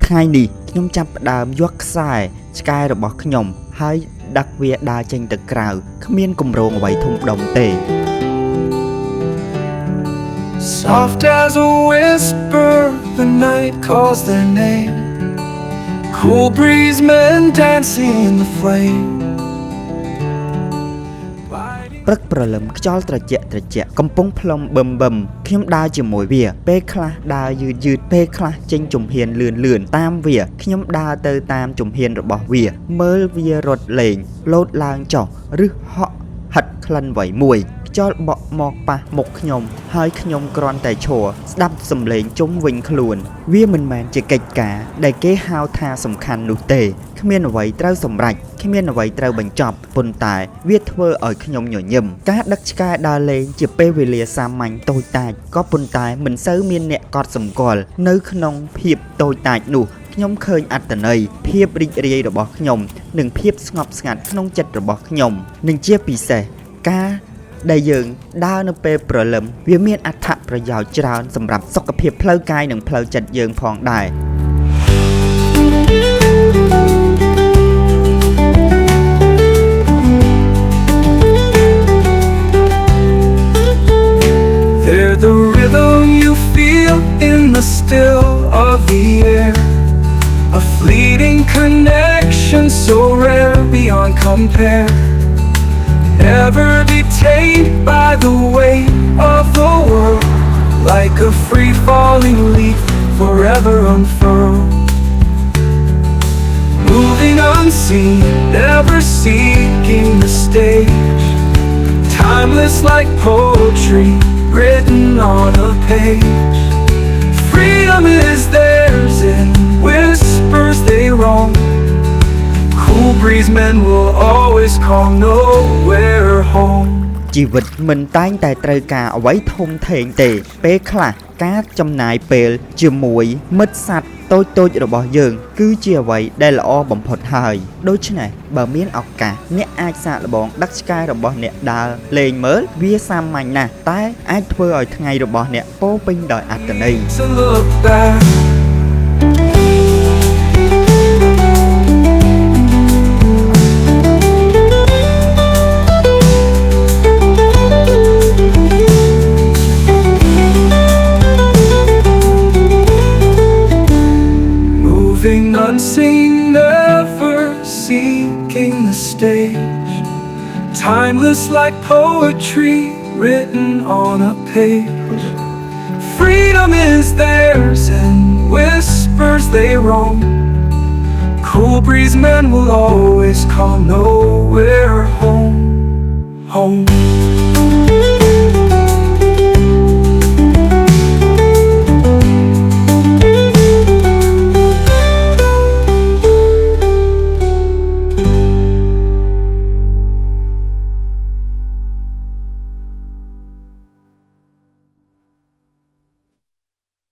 ថ្ងៃនេះខ្ញុំចាប់ផ្ដើមយកខ្សែឆ្កែរបស់ខ្ញុំហើយដាក់វាដើរចេញទៅក្រៅគ្មានគម្រោងអ្វីធំដុំទេ Soft as a whisper, the night calls their name. Cool breeze men dancing in the flame. ព្រឹកព្រលឹមខ្យល់ត្រជាក់កំពុងផ្លុំបឹមខ្ញុំដើរជាមួយវាពេលខ្លះដើរយឺតពេលខ្លះចេញជំហានលឿនតាមវាខ្ញុំដើរទៅតាមជំហានរបស់វាមើលវារត់លេងលោតឡើងចុះឬហក់ហិតក្លិនអ្វីមួយខ្យល់បក់មកប៉ះមុខខ្ញុំហើយខ្ញុំគ្រាន់តែឈរស្ដាប់សំឡេងជុំវិញខ្លួនវាមិនមែនជាកិច្ចការដែលគេហៅថាសំខាន់នោះទេគ្មានអ្វីត្រូវសម្រេចគ្មានអ្វីត្រូវបញ្ចប់ប៉ុន្តែវាធ្វើឲ្យខ្ញុំញញឹមការដឹកឆ្កែដើរលេងជាពេលវេលាសាមញ្ញតូចតាចក៏ប៉ុន្តែមិនសូវមានអ្នកកត់សម្គាល់នៅក្នុងភាពតូចតាចនោះខ្ញុំឃើញអត្ថន័យភាពរីករាយរបស់ខ្ញុំនិងភាពស្ងប់ស្ងាត់ក្នុងចិត្តរបស់ខ្ញុំនិងជាពិសេសការដែលយើងដើរនៅពេលព្រលឹមវាមានអត្ថប្រយោជន៍ច្រើនសម្រាប់សុខភាពផ្លូវកាយនិងផ្លូវចិត្តយើងផងដែរ They're the rhythm you feel in the still of the air. A fleeting connection so rare beyond compare. Never detained by the weight of the world. Like a free falling leaf forever unfurled. Moving unseen, never seeking the stage. Timeless like poetry written on a page. Freedom is theirs in whispers they roam. Cool breeze men will always call nowhere home. ជីវិតមិនតែងតែត្រូវការអ្វីធំធេងទេពេលខ្លះការចំណាយពេលជាមួយមិត្តសត្វតូចរបស់យើងគឺជាអ្វីដែលល្អបំផុតហើយដូច្នេះបើមានឱកាសអ្នកអាចសាកល្បងដឹកឆ្កែរបស់អ្នកដើរលេងមើលវាសាមញ្ញណាស់តែអាចធ្វើឲ្យថ្ងៃរបស់អ្នកពោរពេញដោយអត្ថន័យ To look back. Moving unseen, never seeking the stage. Timeless like poetry written on a page. Freedom is theirs and whispers they roam. Cool breeze men will always call nowhere home. Home.